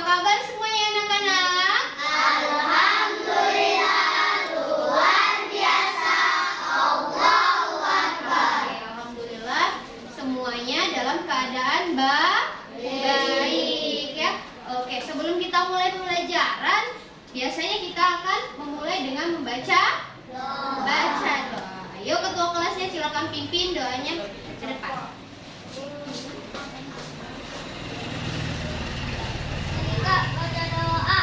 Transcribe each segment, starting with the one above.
kabar semuanya anak-anak? Alhamdulillah, luar biasa. Allahu Akbar. Alhamdulillah semuanya dalam keadaan baik ya. Oke, sebelum kita mulai pembelajaran, biasanya kita akan memulai dengan membaca doa. Ayo ketua kelasnya silakan pimpin doanya ke depan. Kak, baca doa.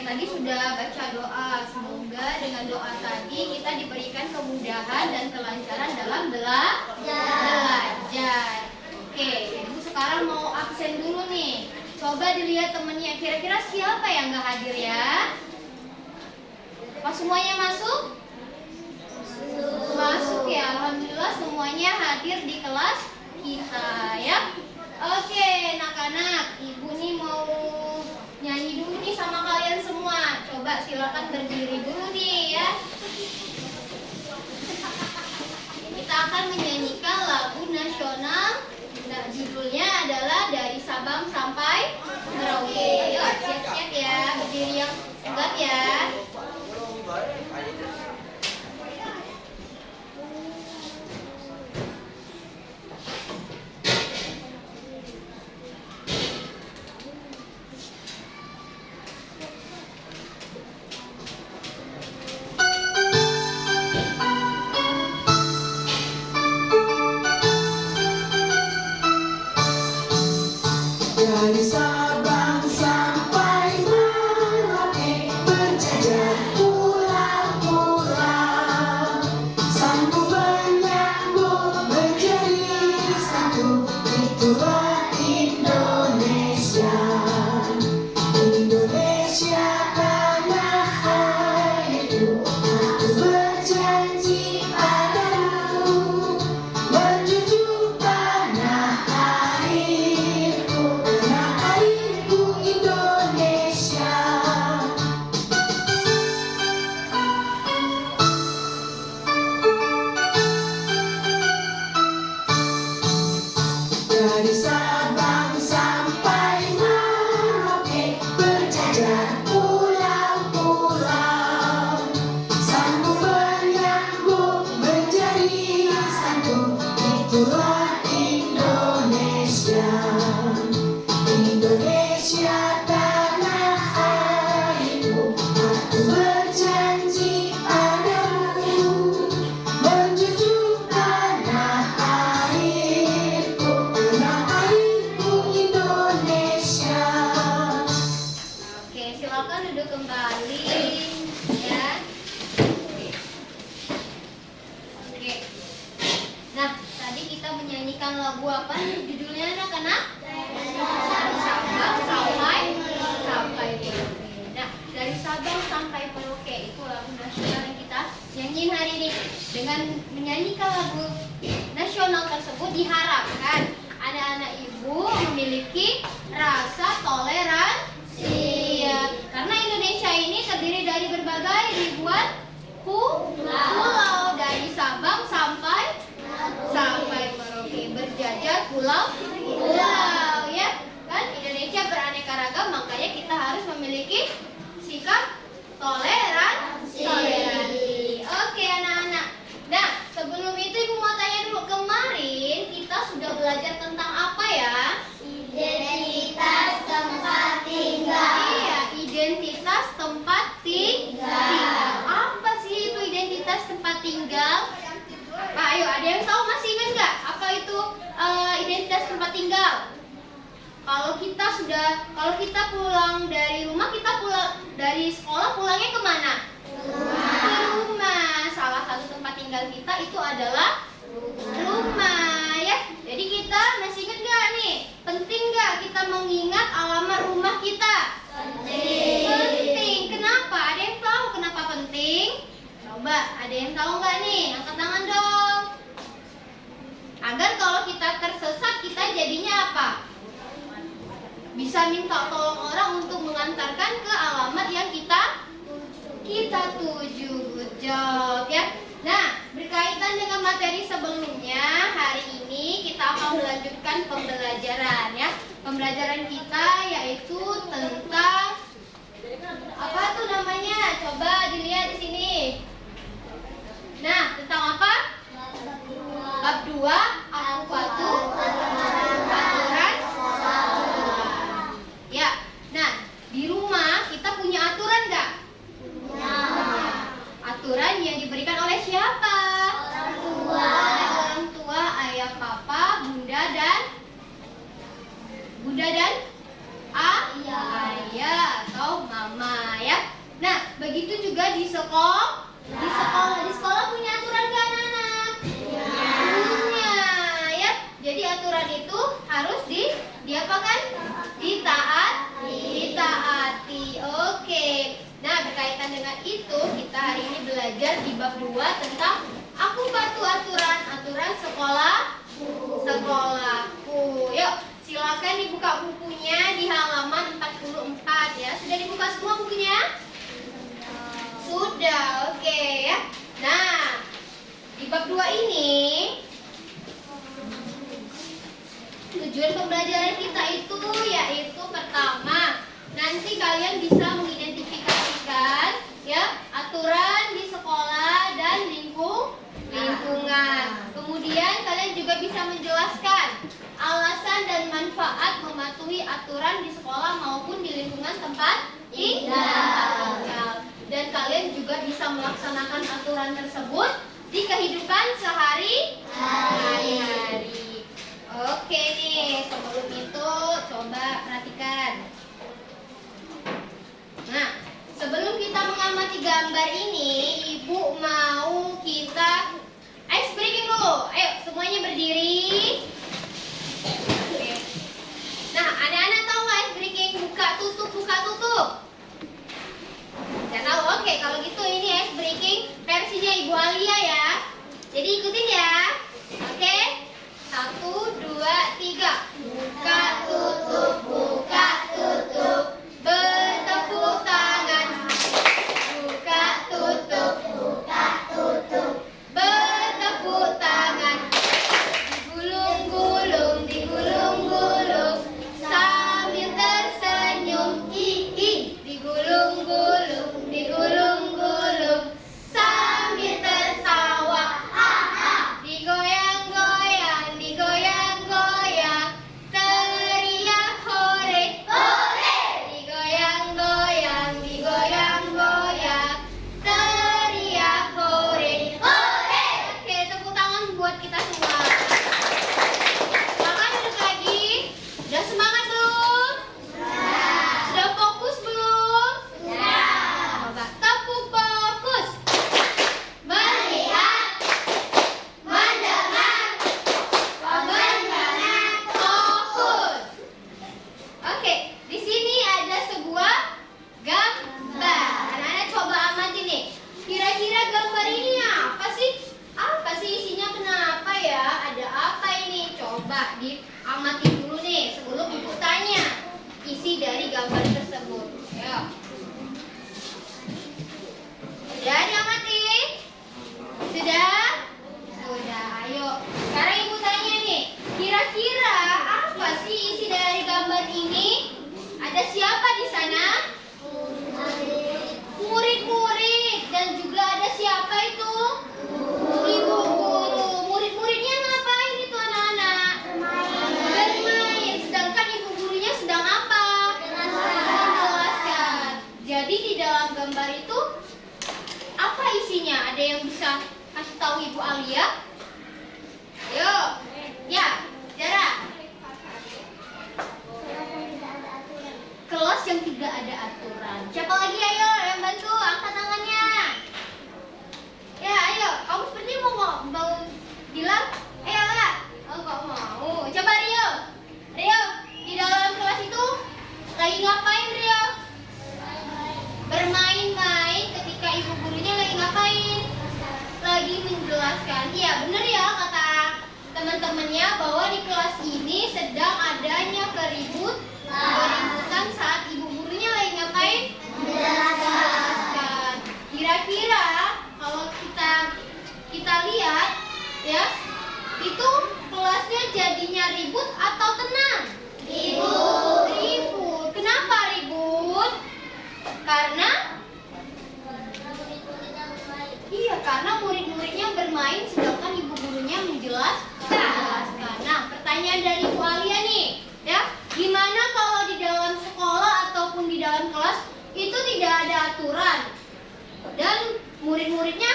Tadi sudah baca doa. Semoga dengan doa tadi kita diberikan kemudahan dan kelancaran dalam belajar. Oke, ibu sekarang mau absen dulu nih. Coba dilihat temennya, kira-kira siapa yang nggak hadir ya? Apa semuanya masuk? Masuk ya, alhamdulillah semuanya hadir di kelas kita ya. Oke, anak-anak, ibu nih mau nyanyi dulu nih sama kalian semua. Coba silakan berdiri dulu nih ya. Kita akan menyanyikan lagu nasional. Nah, judulnya adalah Dari Sabang Sampai Merauke. Yuk, siap-siap ya, berdiri yang tegap ya. Dari Sabang sampai Merauke berjajar nyanyiin hari ini. Dengan menyanyikan lagu nasional tersebut diharapkan anak-anak ibu memiliki rasa toleransi. Ya, karena Indonesia ini terdiri dari berbagai ribuan pulau dari Sabang sampai Merauke, berjajar pulau ya. Kan Indonesia beraneka ragam, makanya kita harus memiliki sikap toleransi. Oke anak-anak. Nah, sebelum itu ibu mau tanya dulu, kemarin kita sudah belajar tentang apa ya? Identitas tempat tinggal. Iya, identitas tempat tinggal. Apa sih itu identitas tempat tinggal? Ayo, ada yang tahu, masih ingat nggak apa itu identitas tempat tinggal? Kalau kita pulang dari rumah, kita pulang dari sekolah, pulangnya kemana? Ke rumah. Salah satu tempat tinggal kita itu adalah rumah ya. Jadi kita masih ingat nggak nih? Penting nggak kita mengingat alamat rumah kita? Penting. Kenapa? Ada yang tahu kenapa penting? Coba, ada yang tahu nggak nih? Angkat tangan dong. Agar kalau kita tersesat, kita jadinya apa? Bisa minta tolong orang untuk mengantarkan ke alamat yang kita tuju. Good job ya. Nah, berkaitan dengan materi sebelumnya, hari ini kita akan melanjutkan pembelajaran ya. Pembelajaran kita yaitu tentang apa tuh namanya? Coba dilihat di sini. Nah, tentang apa? Bab 2, aku patuh aturan. Ya, nah di rumah kita punya aturan nggak? Aturan yang diberikan oleh siapa? Oleh orang tua, ayah, papa, bunda dan ayah atau mama ya. Nah, begitu juga di sekolah. Di sekolah punya aturan nggak anak-anak? Punya ya. Jadi aturan itu harus diapakan? Ditaati. Oke. Nah, berkaitan dengan itu, kita hari ini belajar di bab 2 tentang aku patuh aturan sekolahku. Yuk, silakan dibuka bukunya di halaman 44 ya. Sudah dibuka semua bukunya? Sudah, oke ya. Nah, di bab 2 ini tujuan pembelajaran kita itu yaitu pertama, nanti kalian bisa mengidentifikasikan ya aturan di sekolah dan lingkungan. Kemudian kalian juga bisa menjelaskan alasan dan manfaat mematuhi aturan di sekolah maupun di lingkungan tempat tinggal. Dan kalian juga bisa melaksanakan aturan tersebut di kehidupan sehari-hari. Oke nih, sebelum itu coba perhatikan. Nah, sebelum kita mengamati gambar ini, ibu mau kita ice breaking dulu. Ayo, semuanya berdiri. Oke. Nah, anak-anak tahu nggak ice breaking? Buka tutup. Nggak tahu? Oke, kalau gitu ini ice breaking versinya Ibu Alia ya. Jadi ikutin ya. Oke. 1, 2, 3. Buka tutup. Bertepuk tangan. Buka tutup. Bertepuk tangan. Digulung-gulung. Sambil tersenyum. Digulung-gulung. Sambil tertawa. Digoyang-goyang. Teriak hore. Digoyang-goyang. Teriak hore. Oke, tepuk tangan buat kita semua. Silakan duduk lagi. Udah semangat belum? Sudah fokus belum? Coba tepuk fokus. Melihat, mendengar, fokus. Oke, di sini ada sebuah gambar. Anak-anak coba amati nih. Kira-kira gambar ini sih? Apa sih isinya? Kenapa ya? Ada apa ini? Coba diamati dulu nih sebelum ibu tanya isi dari gambar tersebut. Ya. Sudah diamati? Sudah? Sudah. Ayo. Sekarang ibu tanya nih. Kira-kira apa sih isi dari gambar ini? Ada siapa di sana? Murid-murid. Dan juga ada siapa itu? Ibu guru. Murid-muridnya ngapain itu anak-anak? Bermain. Sedangkan ibu gurunya sedang apa? Menjelaskan. Jadi di dalam gambar itu apa isinya? Ada yang bisa kasih tahu Ibu Alia? Ayo. Ya, Zara. Kelas yang tidak ada aturan. Siapa lagi ayo yang bantu? Angkat tangannya. Ya, ayo. Kamu seperti mau bilang? Ayo lah. Oh, kok mau? Coba Rio. Rio, di dalam kelas itu lagi ngapain Rio? Bermain-main. Ketika ibu gurunya lagi ngapain? Lagi menjelaskan. Iya, benar ya kata teman-temannya bahwa di kelas ini sedang adanya keributan saat ibu gurunya lagi ngapain? Menjelaskan. Kira-kira kalau kita lihat ya, itu kelasnya jadinya ribut atau tenang? Ribut. Ribut. Kenapa ribut? Karena karena murid-muridnya bermain sedangkan ibu gurunya menjelaskan. Nah, pertanyaan dari Bu Alia nih, ya, gimana kalau di dalam sekolah ataupun di dalam kelas itu tidak ada aturan dan murid-muridnya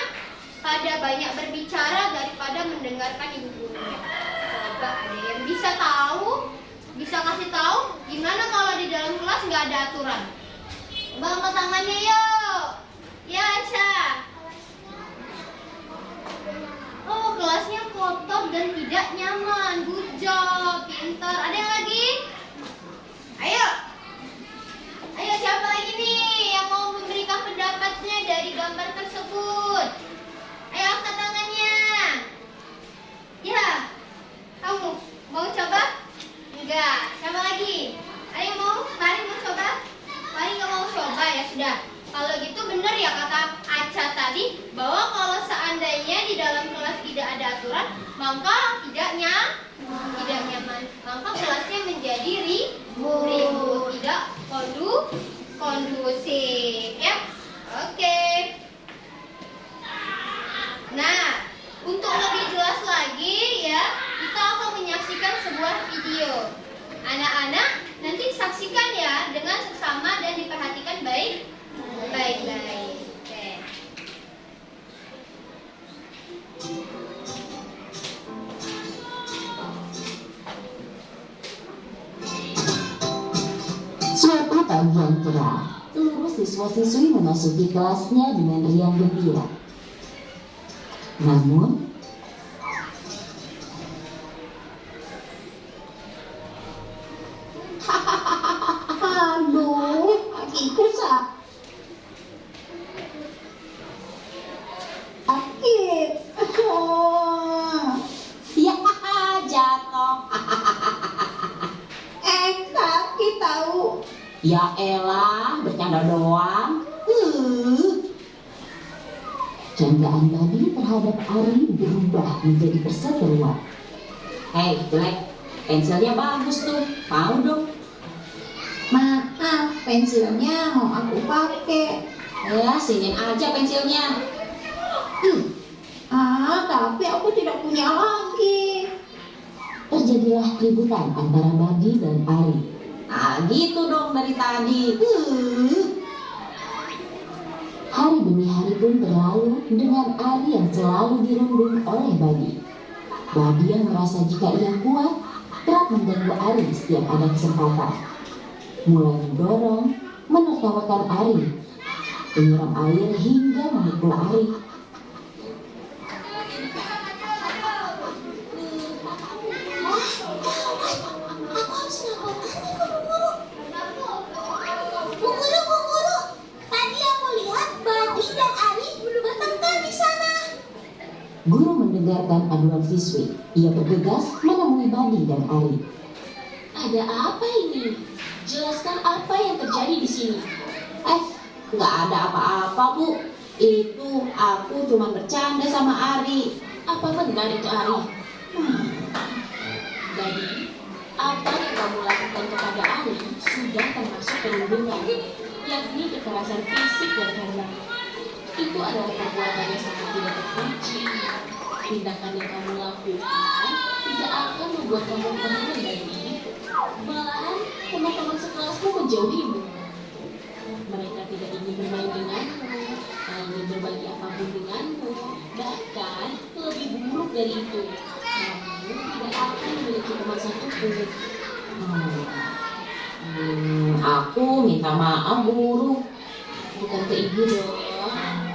pada banyak berbicara daripada mendengarkan ibu gurunya? Coba ada yang bisa tahu, bisa kasih tahu gimana kalau di dalam kelas nggak ada aturan? Coba angkat tangannya yuk. Ya, Aca. Oh, kelasnya kotor dan tidak nyaman. Good job, pintar. Ada yang lagi? Ayo. Ayo, siapa lagi nih yang mau memberikan pendapatnya dari gambar tersebut? Ayo, angkat tangannya. Ya, kamu mau coba? Enggak. Siapa lagi? Ayo mau? Mari mau coba? Mari nggak mau coba ya sudah. Kalau gitu benar ya kata Aca tadi bahwa kalau seandainya di dalam kelas tidak ada aturan, maka tidak nyaman, maka kelasnya menjadi ribut, tidak kondusif, ya. Oke. Nah, untuk lebih jelas lagi ya, kita akan menyaksikan sebuah video. Anak-anak nanti saksikan ya dengan seksama dan diperhatikan baik-baik. Oke. Suatu pagi yang cerah, seluruh siswa-siswi memasuki kelasnya dengan riang gembira. Namun, aduh, kakiku sakit. Ya, jatuh. Sakit tahu. Ya elah, bercanda doang. Candaan Babi terhadap Ari berubah menjadi perseteruan. Hei, jelek. Pensilnya bagus tuh. Mau dong. Maaf, pensilnya mau aku pakai. Ya, sinin aja pensilnya. Tapi aku tidak punya lagi. Terjadilah keributan antara Babi dan Ari. Ah, gitu dong dari tadi. Hari demi hari pun berlalu dengan Ari yang selalu dirundung oleh Babi. Babi yang merasa jika ia kuat, kerap mengganggu Ari setiap ada kesempatan. Mulai mendorong, menertawakan Ari, menyiram air hingga memukul Ari. Bu Guru, tadi aku lihat Babi dan Ari bertengkar di sana. Guru mendengarkan aduan siswi. Ia bergegas menemui Badi dan Ari. Ada apa ini? Jelaskan apa yang terjadi di sini. Nggak ada apa-apa, Bu. Itu aku cuma bercanda sama Ari. Apa benar itu, Ari? Badi, apa yang kamu lakukan kepada Ari sudah termasuk perundungan, yakni kekerasan fisik dan verbal. Itu adalah perbuatan yang sangat tidak terpuji. Tindakan yang kamu lakukan tidak akan membuat kamu tenang, Badi. Malahan teman-teman sekelasmu menjauhimu. Mereka tidak ingin bermain denganmu, tak ingin berbagi apapun denganmu. Bahkan lebih buruk dari itu, kamu tidak akan memiliki teman satupun. Aku minta maaf, guru. Bukan ke ibu dong,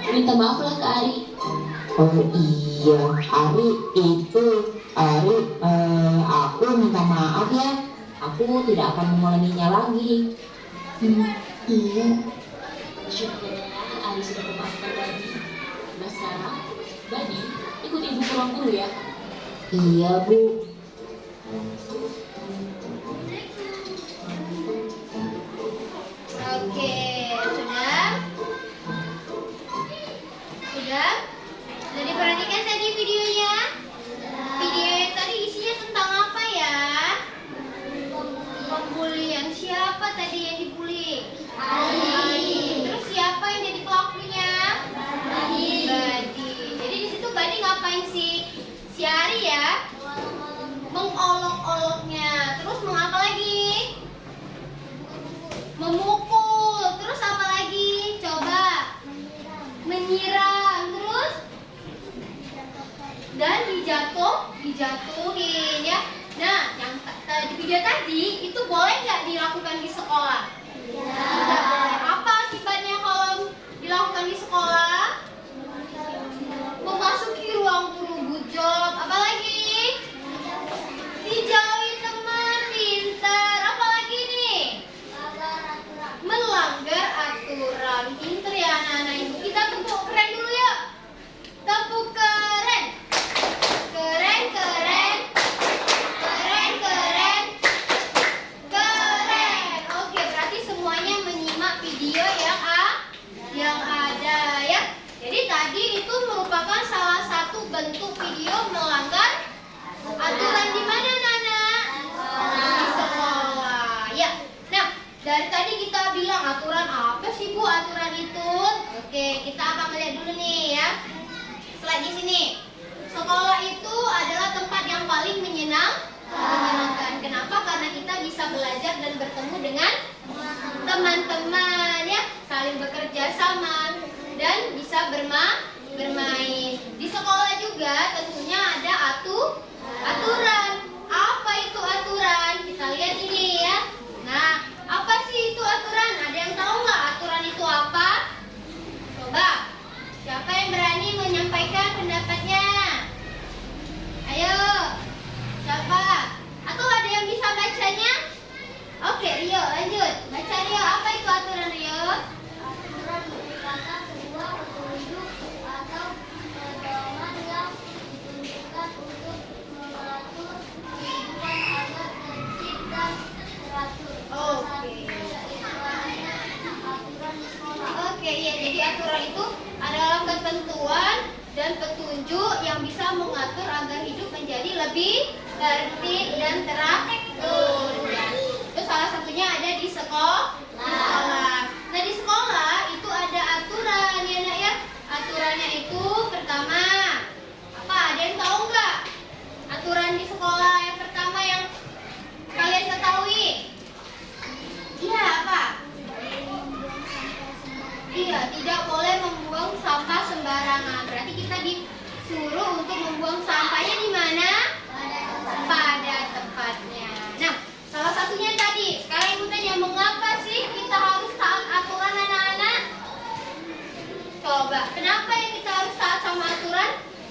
minta maaflah ke Ari. Oh iya, Ari, aku minta maaf ya. Aku tidak akan mengulanginya lagi. Iya. Syukurlah Ari sudah memaafkan Badi. Nah sekarang, Badi ikut ibu ke ruang guru ya. Iya, Bu. Oke, sudah? Sudah? Sudah diperhatikan tadi videonya? Videonya tadi isinya tentang apa ya? Pembulian. Siapa tadi yang dibully? Ari. Terus siapa yang jadi pelakunya? Badi. Jadi di situ Badi ngapain sih? Si Ari ya? Mengolok-oloknya. Terus mengapa lagi? Memukul. Terus apa lagi? Coba. Menyiram. Terus? Dan dijatuhin ya. Nah, yang di video tadi itu boleh nggak dilakukan di sekolah? Tidak boleh. Apa akibatnya kalau dilakukan di sekolah? Memasuki ruang guru, good job. Apalagi? Dijauhi teman, pintar. Apalagi nih? Melanggar aturan. Pintar ya anak-anak ibu. Kita tepuk keren dulu yuk. Tepuk keren. Keren, keren. Keren, keren. Keren. Oke, berarti semuanya menyimak video yang ada ya. Jadi tadi itu merupakan salah satu bentuk video melanggar aturan di mana, Nana? Di sekolah. Ya. Nah, dari tadi kita bilang aturan apa sih, Bu, aturan itu? Oke, kita akan melihat dulu nih ya. Slide di sini. Sekolah itu adalah tempat yang paling menyenangkan. Kenapa? Karena kita bisa belajar dan bertemu dengan teman-teman ya, saling bekerja sama dan bisa bermain. Di sekolah juga tentunya ada aturan. Apa itu aturan? Kita lihat ini ya. Nah, apa sih itu aturan? Ada yang tahu nggak aturan itu apa? Coba, siapa yang berani menyampaikan pendapatnya? Ayo, siapa? Atau ada yang bisa bacanya? Oke, Rio, lanjut. Baca Rio, apa itu aturan Rio? Aturan merupakan sebuah petunjuk atau pedoman yang ditunjukkan untuk mengatur kehidupan agar tertib dan teratur. Oke. Aturan di sekolah. Oke, iya. Jadi aturan itu adalah ketentuan dan petunjuk yang bisa mengatur agar hidup menjadi lebih tertib dan teratur. Itu salah satunya ada di sekolah. Nah, di sekolah itu ada aturan ya, Nak ya. Aturannya itu pertama apa? Ada yang tahu nggak? Aturan di sekolah yang pertama yang kalian ketahui? Iya, apa? Iya, tidak boleh membuang sampah sembarangan. Berarti kita disuruh untuk membuang sampahnya di mana? Pada tempatnya. Nah, salah satunya tadi. Sekarang ibu tanya, mengapa sih kita harus taat aturan anak-anak? Coba, kenapa ya kita harus taat sama aturan?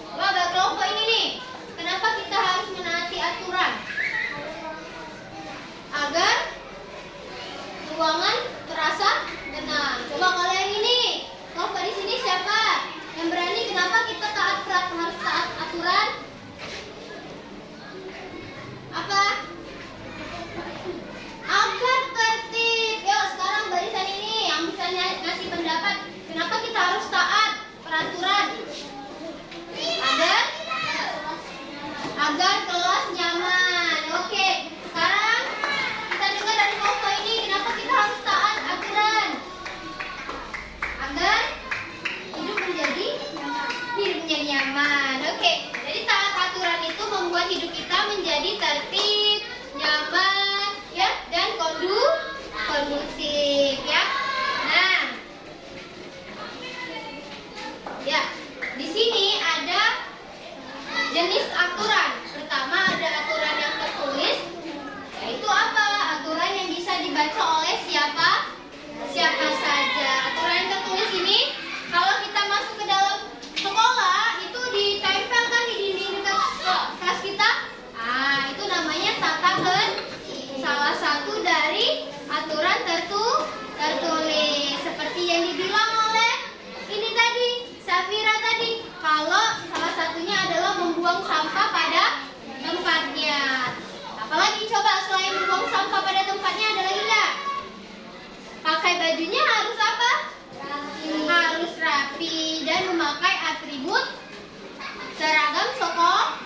Coba ada kelompok ini nih. Kenapa kita harus menaati aturan? Agar ruangan terasa tenang. Coba kalau yang ini, kelompok di sini siapa yang berani? Kenapa kita harus taat nyaman. Oke, jadi taat aturan itu membuat hidup kita menjadi tertib, nyaman, ya, dan kondusif, ya. Nah, ya, di sini ada jenis aturan. Pertama ada aturan yang tertulis, yaitu apa? Aturan yang bisa dibaca oleh siapa saja. Aturan yang tertulis ini kalau kita masuk ke dalam sekolah itu ditempelkan di dinding kelas kita. Itu namanya tata tertib. Salah satu dari aturan tertulis seperti yang dibilang oleh ini tadi, Safira tadi. Kalau salah satunya adalah membuang sampah pada tempatnya. Apalagi coba selain membuang sampah pada tempatnya ada lagi nggak? Pakai bajunya harus apa? Harus rapi dan memakai atribut seragam sekolah.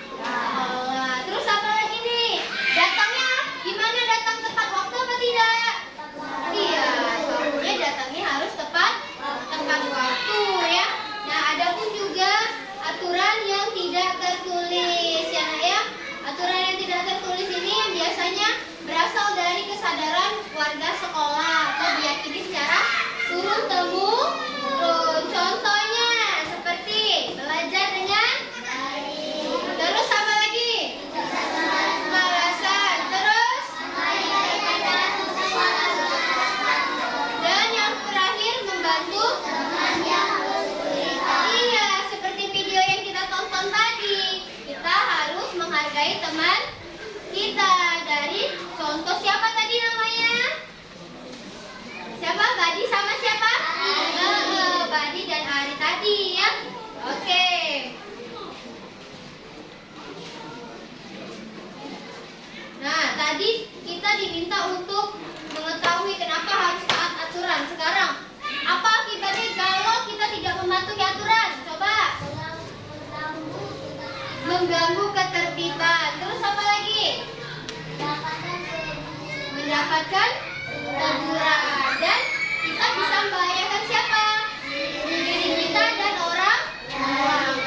Terus apa lagi nih? Datangnya gimana? Datang tepat waktu apa tidak? Iya, soalnya datangnya harus tepat waktu, ya. Nah, ada pun juga aturan yang tidak tertulis, ya, Nak, ya. Aturan yang tidak tertulis ini yang biasanya berasal dari kesadaran warga sekolah atau diyakini secara turun-temurun. Contohnya seperti belajar dengan terus apa lagi? Malasan. Terus dan yang terakhir membantu. Iya, seperti video yang kita tonton tadi. Kita harus menghargai teman kita. Dari contoh siapa tadi namanya? Siapa? Badi sama siapa? Badi dan Ari tadi, ya. Oke. Nah, tadi kita diminta untuk mengetahui kenapa harus taat aturan. Sekarang, apa akibatnya kalau kita tidak mematuhi aturan? Coba. Mengganggu ketertiban. Terus apa lagi? Mendapatkan teguran. Dan kita bisa membahayakan siapa? Diri kita dan orang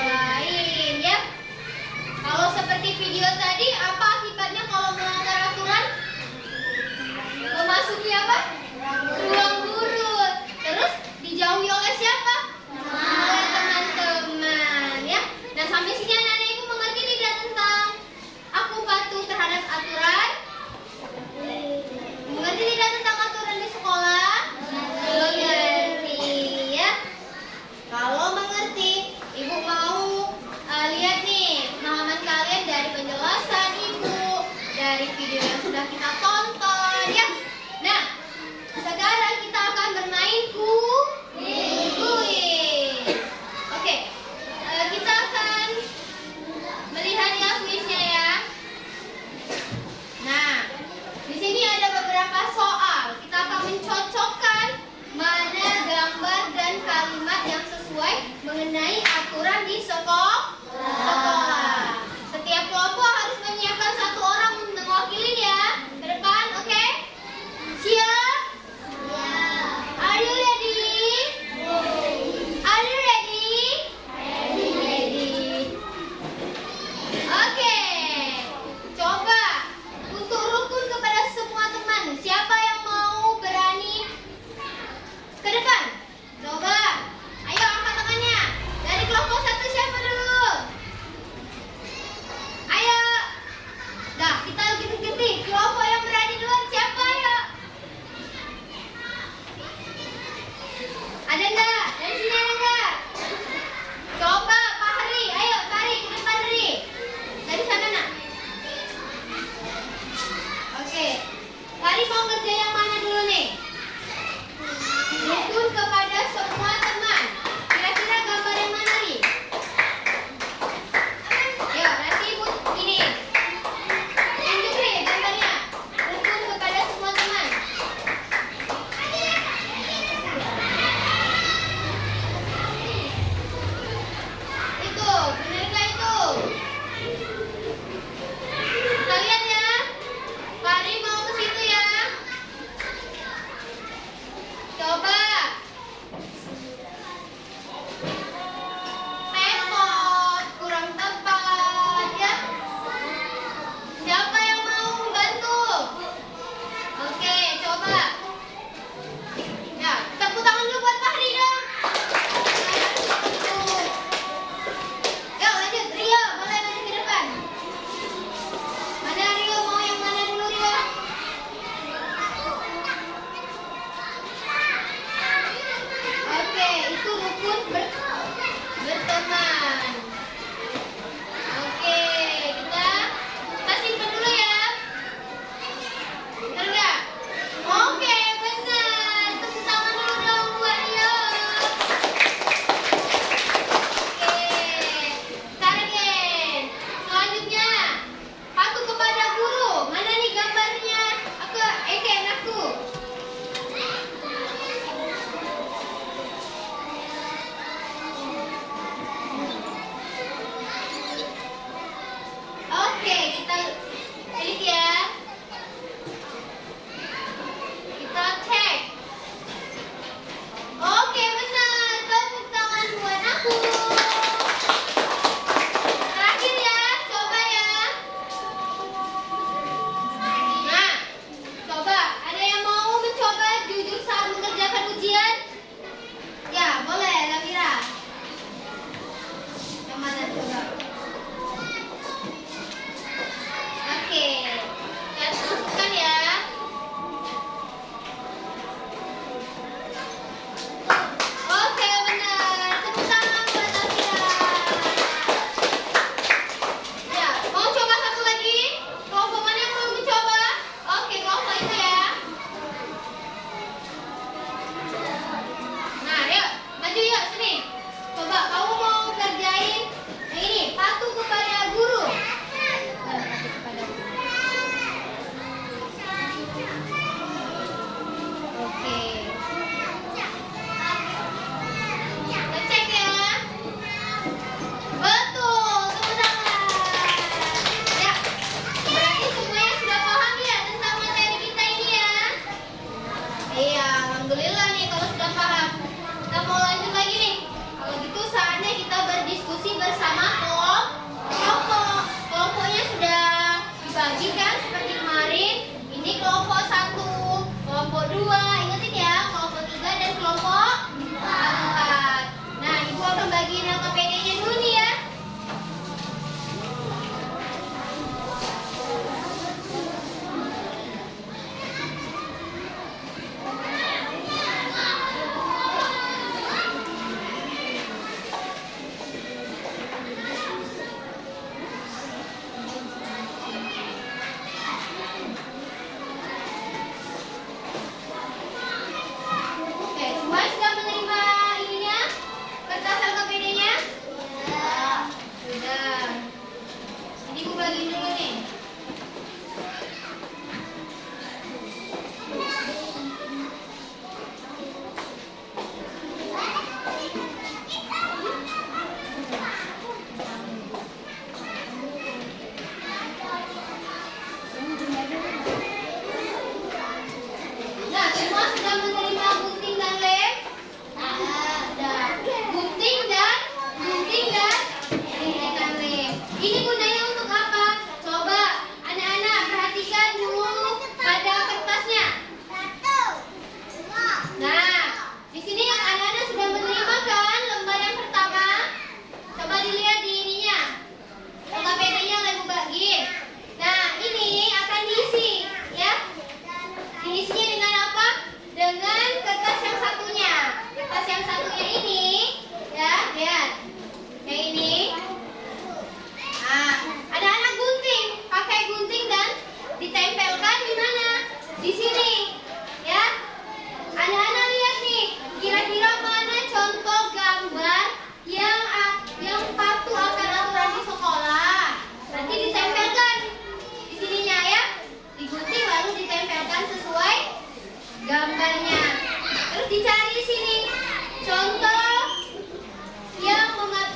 lain, ya. Kalau seperti video tadi, apa akibatnya kalau melanggar aturan? Memasuki apa? Ruang guru. Terus dijauhi oleh siapa? Oleh teman-teman, ya. Nah, sampai sini anak-anak ibu mengerti tidak tentang aku patuh terhadap aturan? Mengerti tidak tentang aturan di sekolah? Mengerti, ya. Kalau mengerti, ibu mau lihat nih pemahaman kalian dari penjelasan ibu, dari video yang sudah kita tonton, ya. Nah, sekarang kita akan bermain kuis. Oke, kita akan melihat ya kuisnya, ya. Nah, di sini ada beberapa soal. Kita akan mencocokkan mana gambar dan kalimat yang sesuai mengenai aturan di sekolah. Setiap kelompok harus menyiapkan satu orang mewakili, ya. Ke depan, oke? Siap? Are you ready? Are you ready? Ready. Oke. Coba untuk rukun kepada semua teman. Siapa yang mau berani ke depan? Coba. Ayo angkat tangannya. Dari kelompok 1 siapa dulu?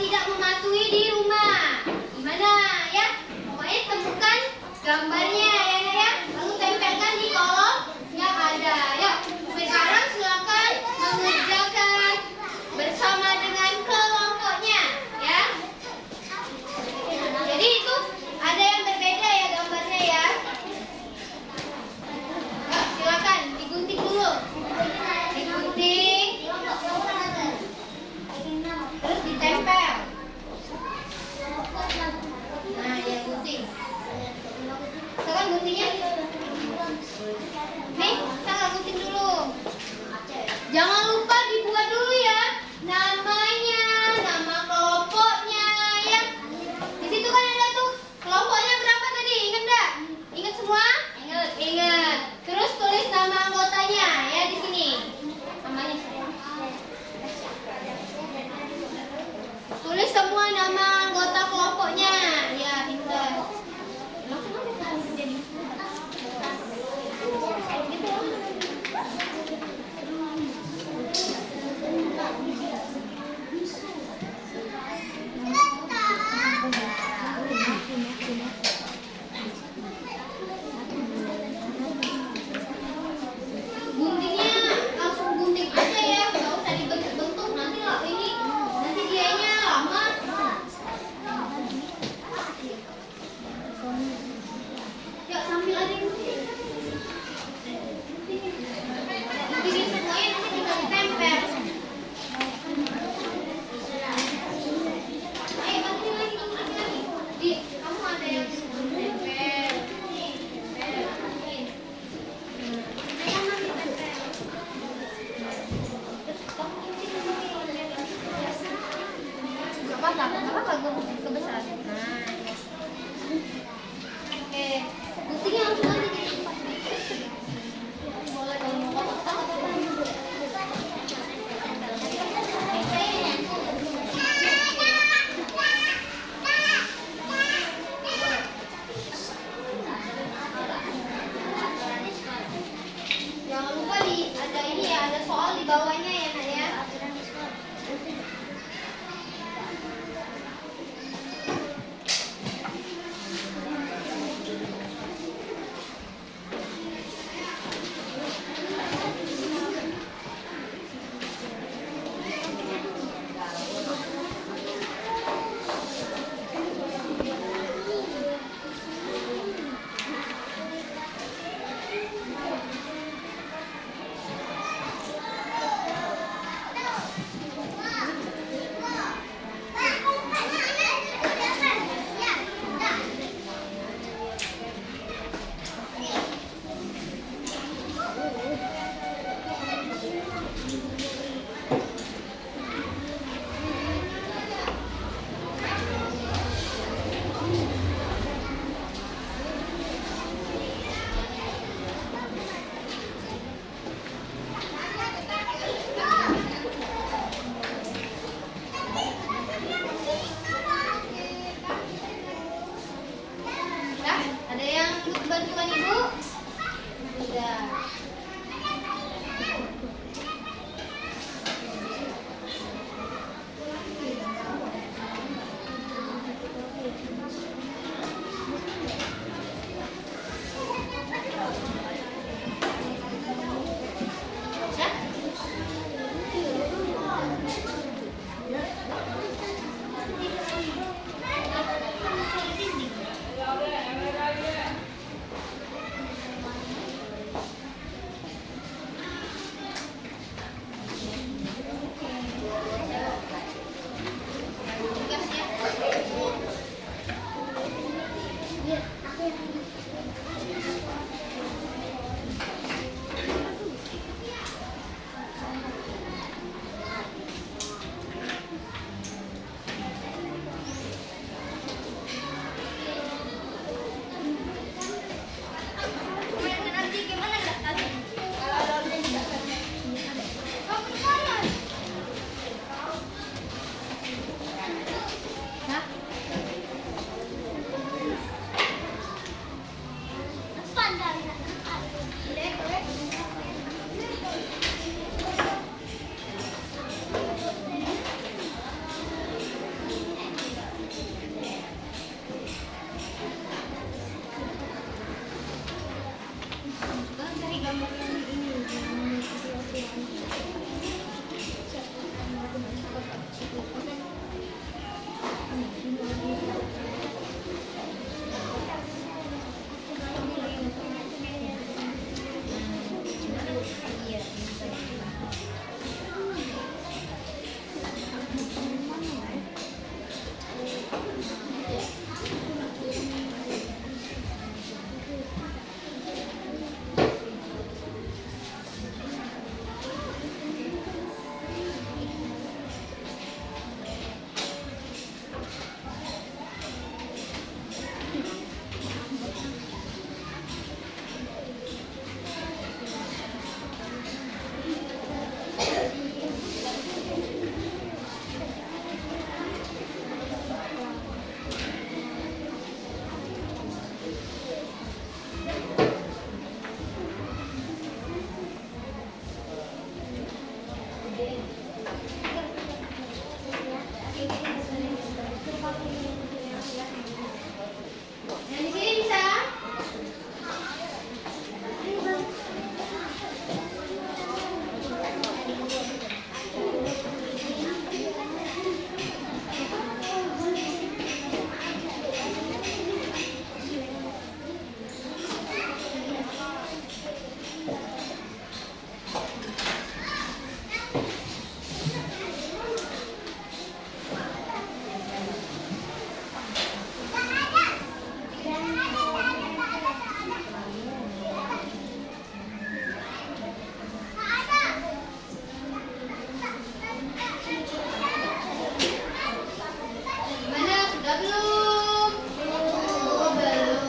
tidak mematuhi di rumah. Gimana ya? Pokoknya temukan gambarnya ya Nak ya. Lalu tempelkan di kolom yang ada. Yuk, sekarang silakan mengerjakan bersama dengan kelompoknya ya. Jadi itu ada yang berbeda ya gambarnya ya. Yuk, silakan digunting dulu. Digunting. Terus ditempel. Nah, ya gunting. Sekarang guntingnya. Nih, sekarang gunting dulu. Jangan lupa dibuat dulu ya namanya, nama kelompoknya ya. Di situ kan ada tuh kelompoknya berapa tadi? Ingat enggak? Ingat semua? Ingat. Ingat. Terus tulis nama anggotanya ya di sini. Namanya siapa? Tulis semua nama anggota kelompoknya. Ya, pintar. Langsung aja kamu jadi. Guntingnya langsung gunting aja ya, nggak usah dibentuk-bentuk nanti lah ini nanti dianya lama. Yuk sambil aja gunting. Guntingin semuanya nanti tinggal ditempel. Bantuin lagi. Di kamu ada yang tempel. Nih, tempel. Bantuin. Gak apa-apa gue kebesaran. Nah, oke, guntingnya langsung aja di tempat. Boleh kalau mau jangan lupa ada ini ya, ada soal di bawahnya ya Nak ya. Yang di sini bisa? Gimana? Sudah belum? Oh, belum.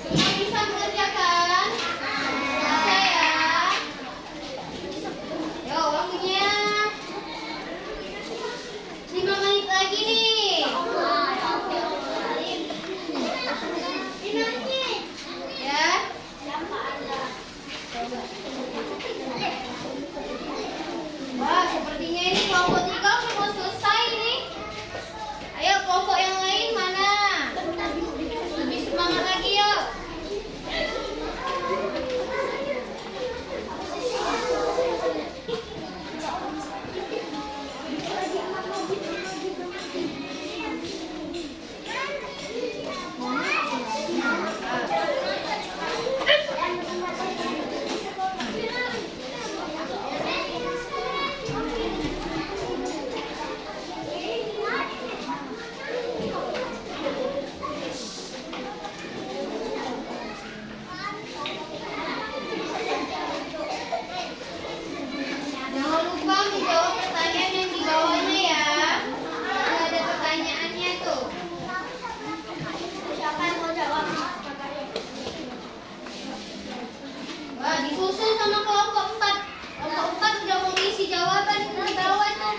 Semua bisa mengerjakan? Bisa ya? Yo, waktunya 5 menit lagi nih. Ya. Wah, sepertinya ini kelompok 3 udah mau selesai nih. Ayo kelompok yang lain mana? Lebih semangat lagi yuk. Jangan lupa menjawab pertanyaan yang di bawahnya ya. Tuh ada pertanyaannya tuh. Siapa yang mau jawab? Wah, disusun sama kelompok 4. Kelompok 4 udah mau ngisi jawaban tuh di bawah tuh.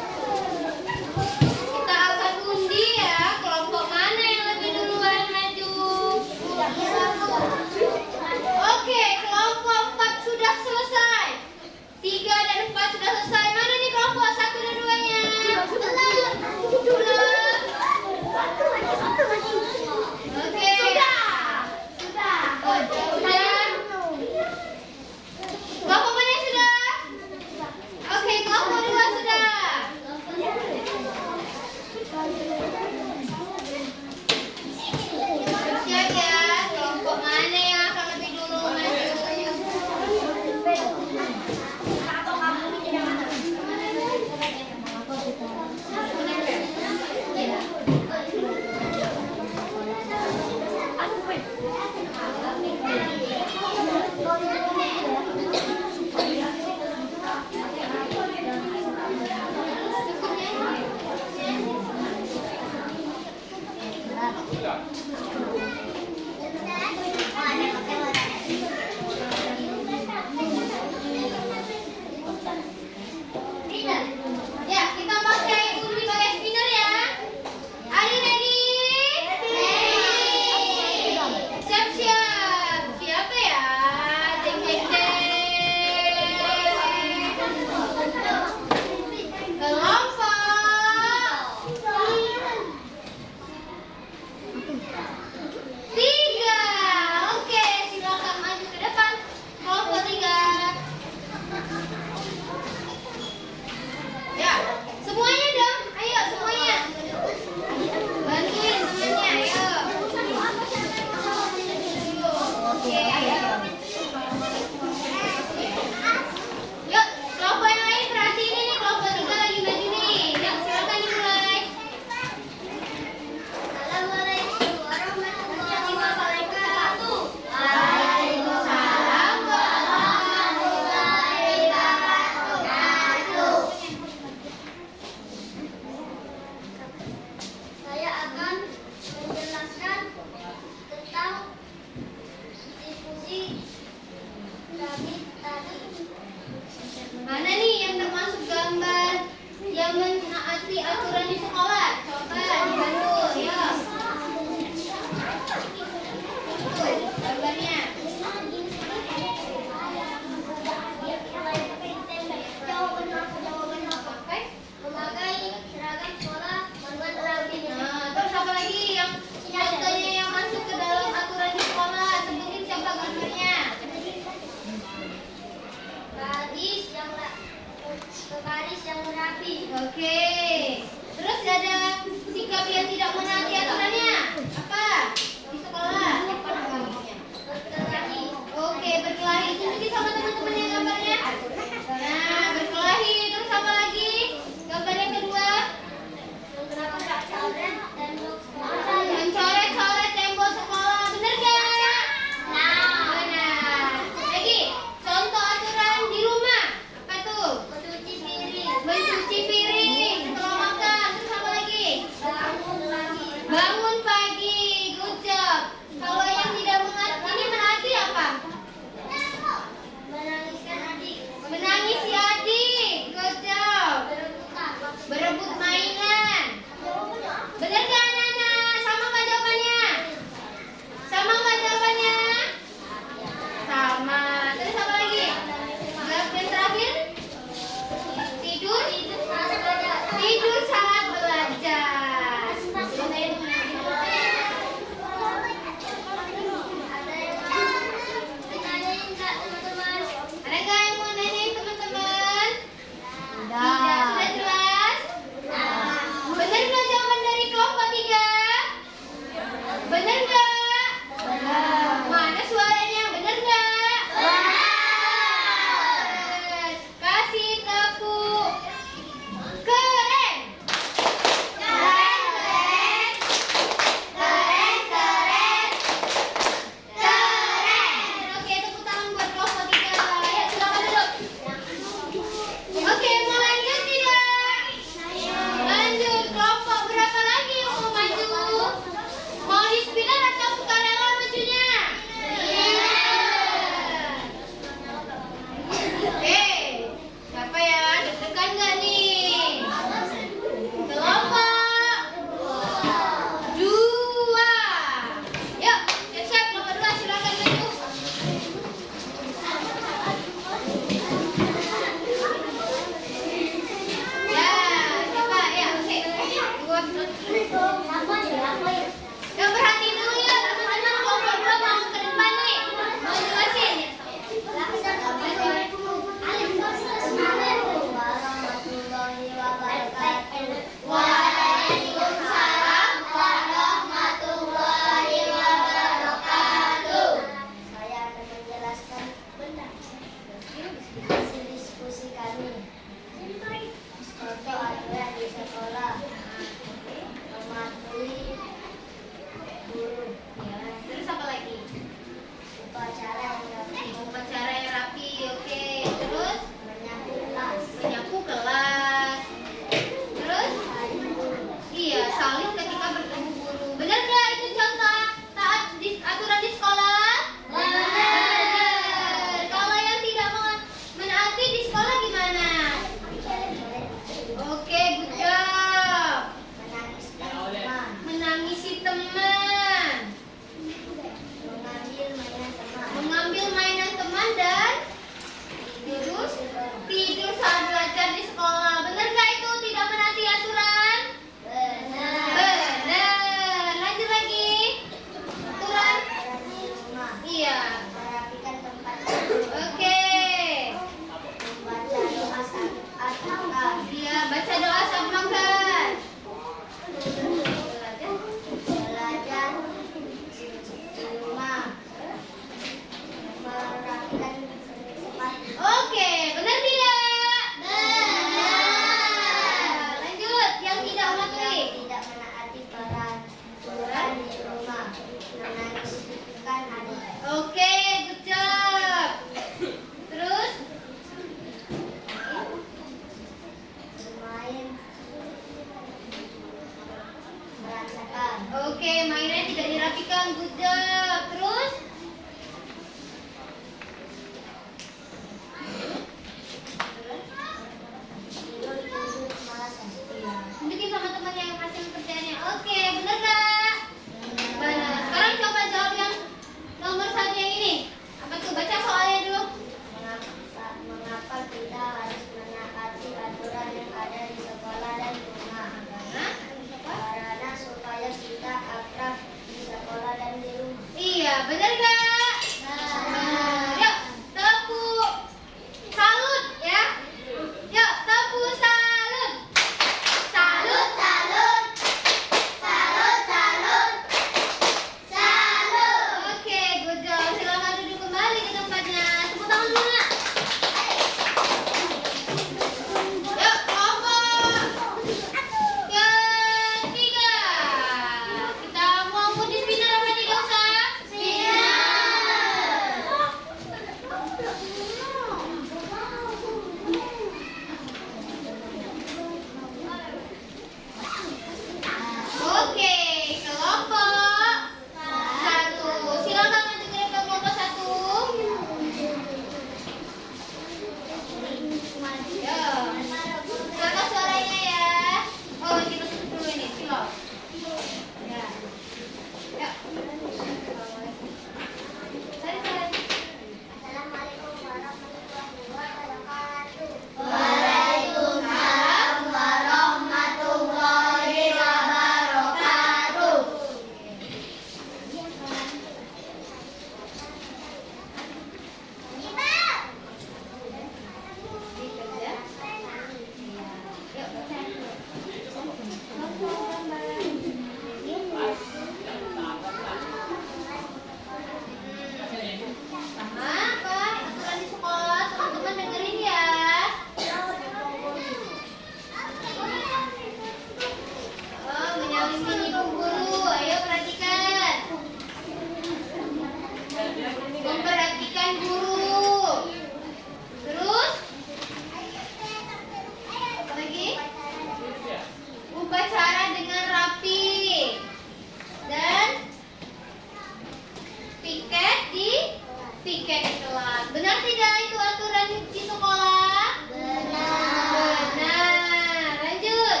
piket di kelas. Benar tidak itu aturan di sekolah? Benar. Benar. Lanjut.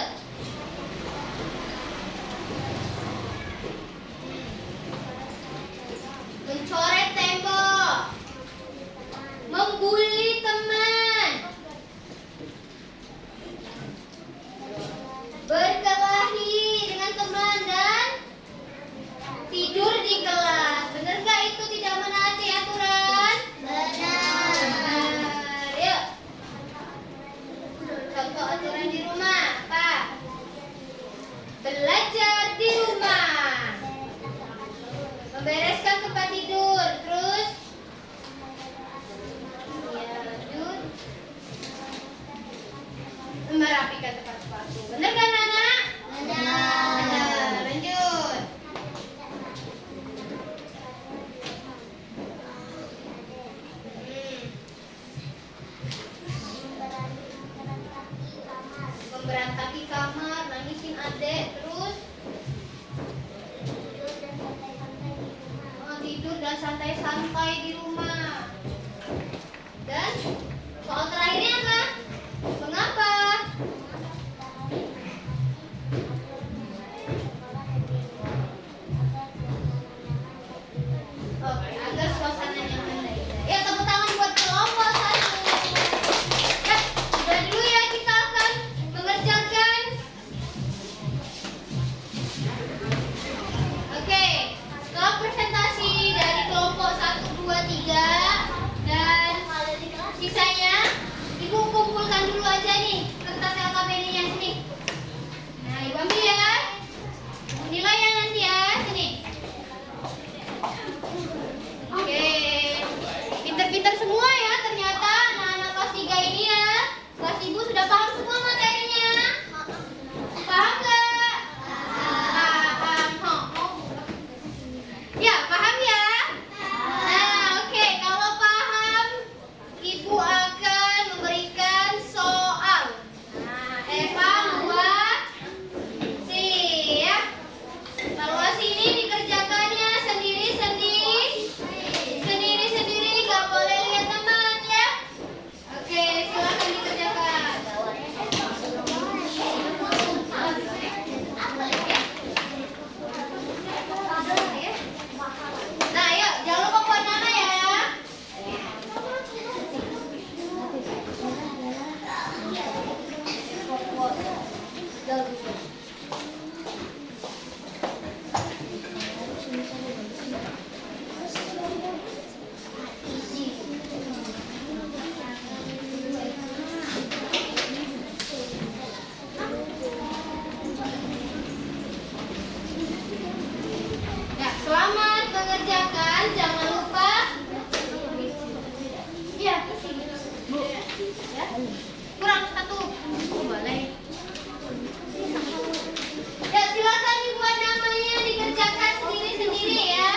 Mencoret tembok. Membuli teman. Berkelahi dengan teman dan tidur di kelas. Benar nggak itu tidak menaati aturan? Benar. Benar. Yuk. Contoh aturan di rumah apa? Belajar di rumah. Membereskan tempat tidur. Terus ya, lanjut. Merapikan tempat sepatu. Benar kan anak? Benar. Benar. Lanjut. Memberantaki kamar, nangisin adek, terus tidur dan santai-santai di rumah. Dan soal terakhirnya apa? Mengapa? Oke, agar suasananya mendayu. Ya, tepuk tangan buat kelompok satu. Ya, sudah dulu ya kita akan mengerjakan. Oke, setelah presentasi dari kelompok 1, 2, 3 dan sisanya, Ibu kumpulkan dulu aja nih kertas LKPD-nya sini. Nah, Ibu ambil ya. Nilai yang nanti ya, sini. Oke, pinter-pinter semua ya ternyata anak-anak kelas 3 ini ya. Kelas Ibu sudah paham semua materinya? Paham nggak? Paham. Ya, paham ya? Nah, oke, kalau paham, Ibu akan memberikan soal. Nah, evaluasi ya. Evaluasi ini dikerjakannya sendiri-sendiri, nggak boleh lihat teman ya. Oke, silakan dikerjakan. Nah, yuk, jangan lupa buat nama ya. Ya, selamat mengerjakan. Jangan lupa. Iya, isi. Bu. Ya. Kurang satu. Boleh. Ya, silakan dibuat namanya, dikerjakan sendiri-sendiri ya.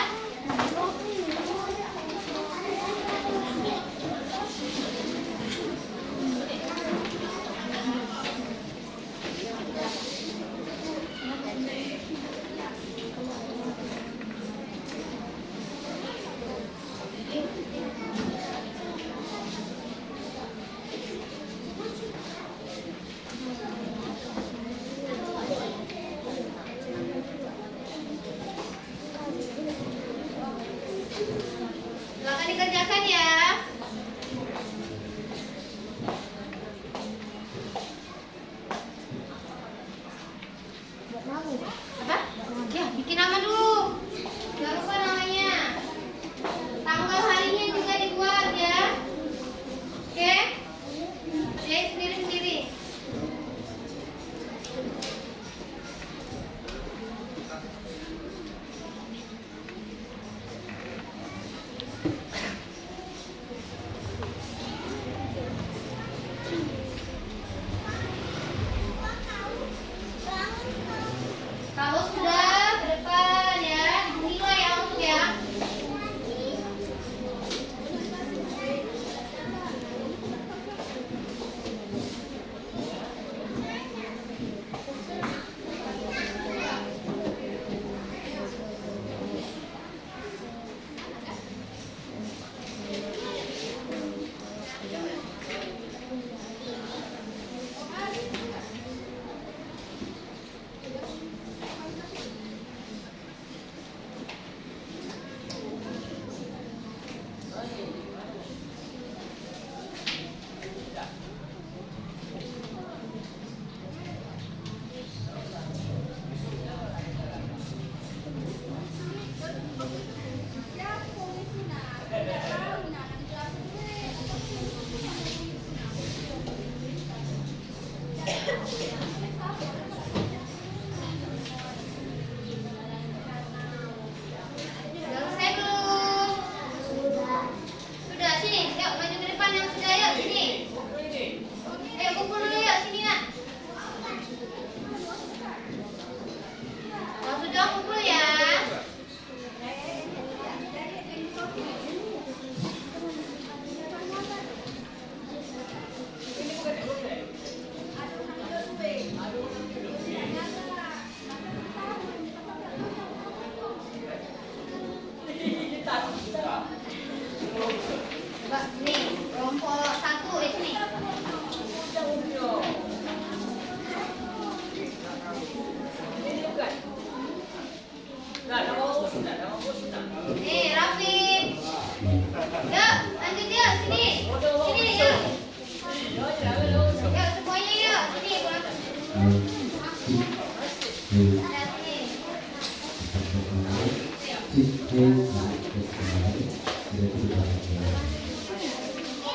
Silakan dikerjakan ya. Apa? Ya, bikin nama dulu. Jangan lupa namanya. Tanggal harinya juga dibuat ya. Oke? Ya, sendiri-sendiri.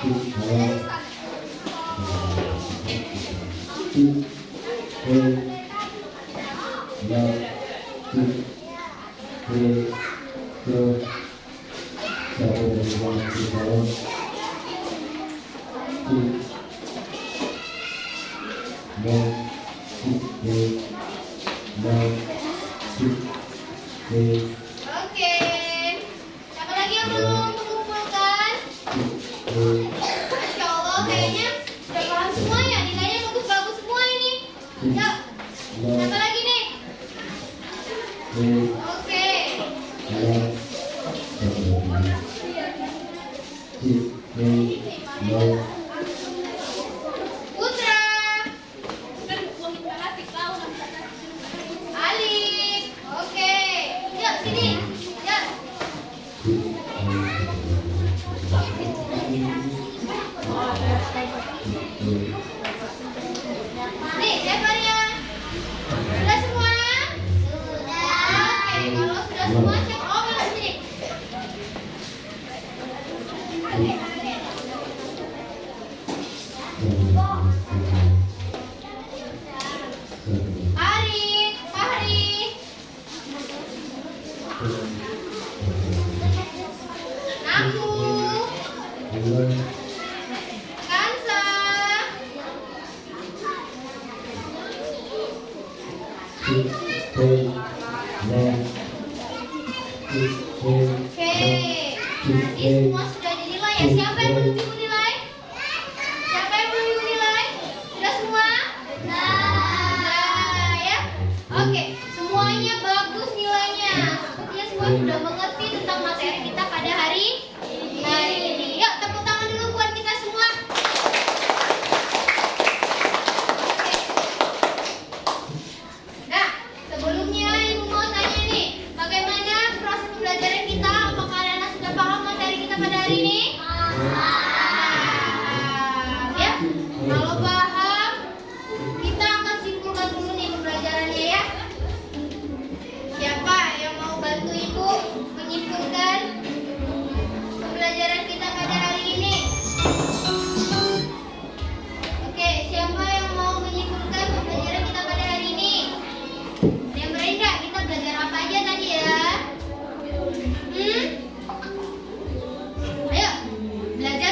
Oke. Siapa lagi yang mau mengumpulkan? Masya Allah, kayaknya udah paham semua ya. Nilainya bagus-bagus semua ini. Yuk, siapa lagi nih? Oke. Putra. Alif. Oke. Yuk, sini. Yuk. Nih, siapa dia? Sudah semua? Oke, kalau sudah semua cek di sini. Arif, Fahri. Aku. Kansa. Oke. Jadi semua sudah dinilai ya. Siapa yang belum ibu nilai? Siapa yang belum ibu nilai? Sudah semua? Nah, ya. Oke, semuanya bagus nilainya. Sepertinya semua sudah mengerti tentang materi kita pada hari ini. Yuk, tepuk tangan dulu buat kita semua. Oke. Nah, sebelumnya ibu mau tanya nih, bagaimana proses pembelajaran kita? Apakah anak sudah paham materi kita pada hari ini? Ya, kalau paham, kita akan simpulkan dulu nih pembelajarannya ya. Siapa yang mau bantu ibu menyimpulkan pembelajaran kita pada hari ini? Oke, siapa yang mau menyimpulkan pembelajaran kita pada hari ini? Ada yang berani nggak? Kita belajar apa aja tadi ya? Ayo, belajar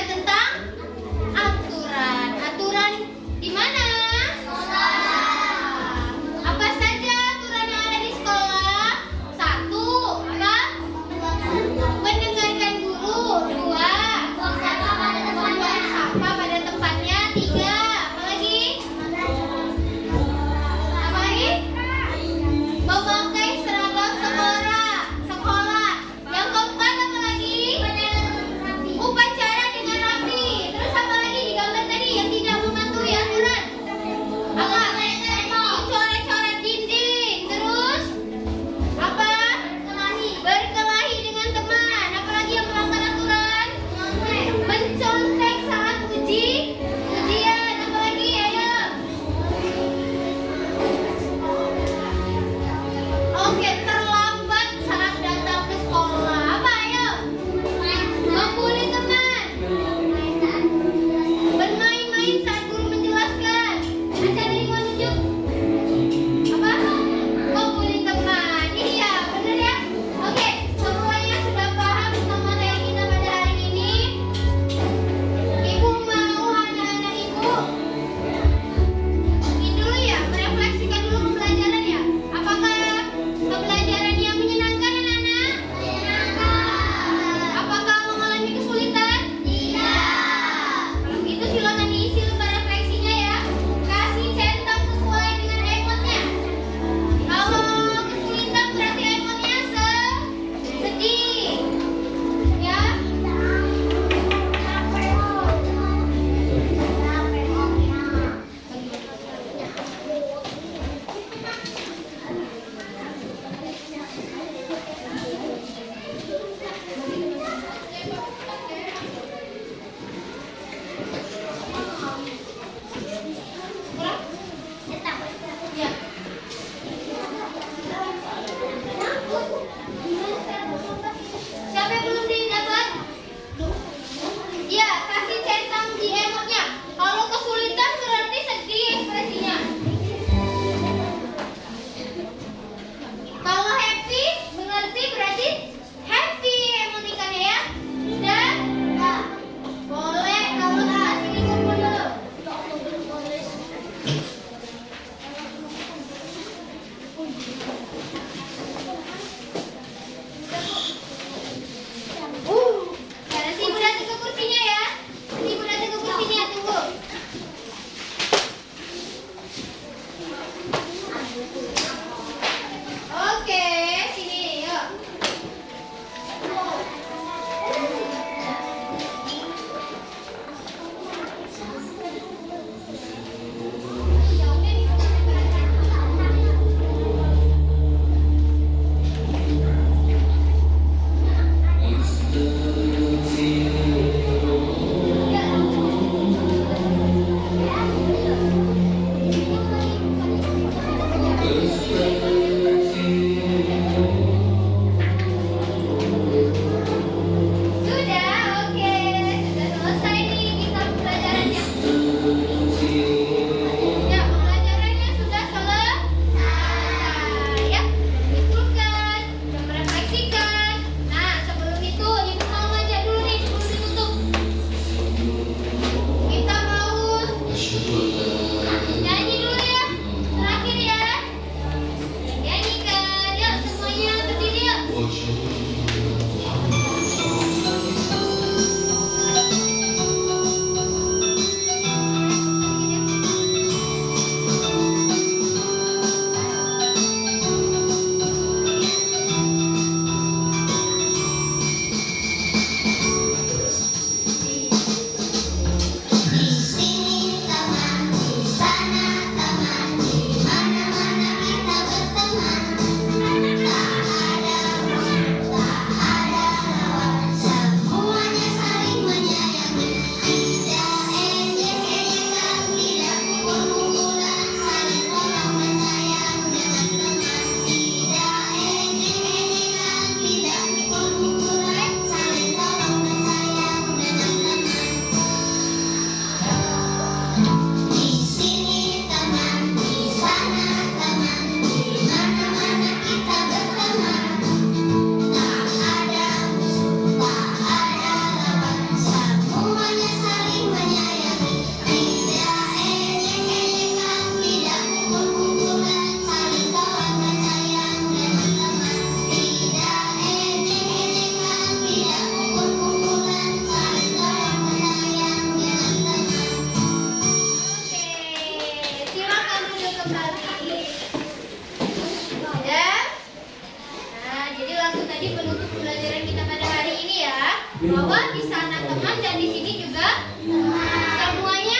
bahwa di sana teman dan di sini juga semuanya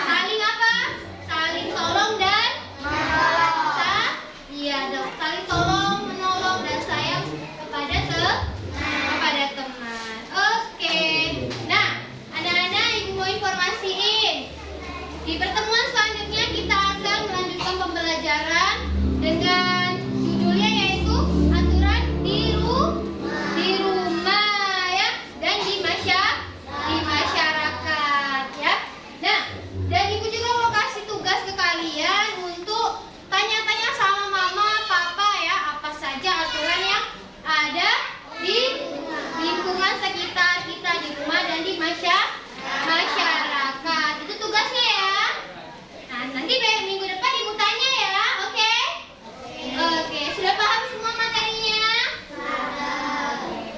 saling apa? Saling tolong dan iya dong, saling tolong, menolong dan sayang kepada teman. Oke. Nah, anak-anak ibu mau informasiin. Di pertemuan selanjutnya kita akan melanjutkan pembelajaran dengan judulnya yaitu aturan di rumah ya dan di masyarakat ya. Nah, dan ibu juga mau kasih tugas ke kalian untuk tanya-tanya sama mama, papa ya, apa saja aturan yang ada di lingkungan sekitar kita di rumah dan di masyarakat. Itu tugasnya ya. Nah, nanti minggu depan ibu tanya ya, oke? Oke, sudah paham semua materinya?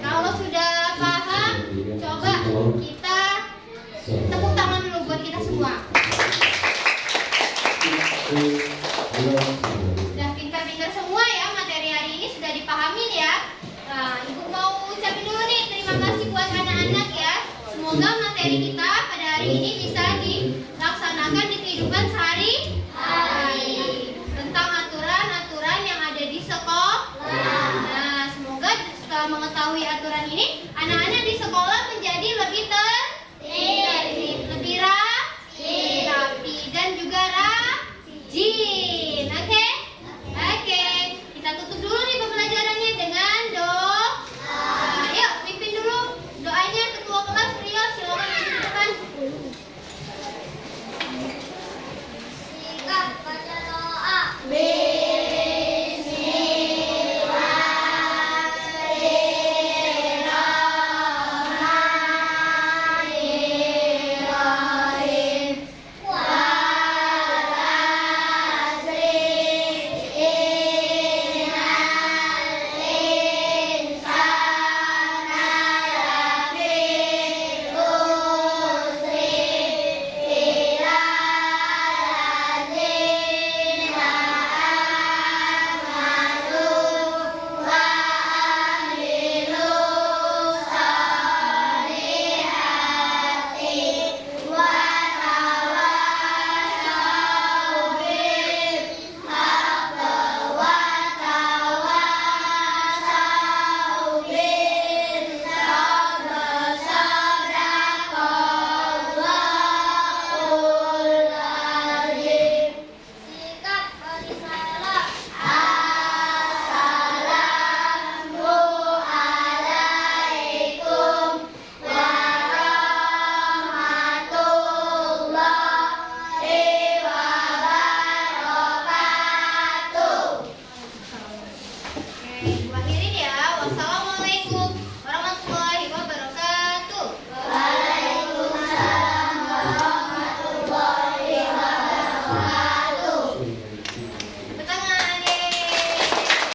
Kalau sudah paham, coba kita tepuk tangan dulu buat kita semua. Sudah pintar-pintar semua ya, materi hari ini sudah dipahamin ya. Nah, ibu mau ucapin dulu nih terima kasih buat anak-anak ya. Semoga materi kita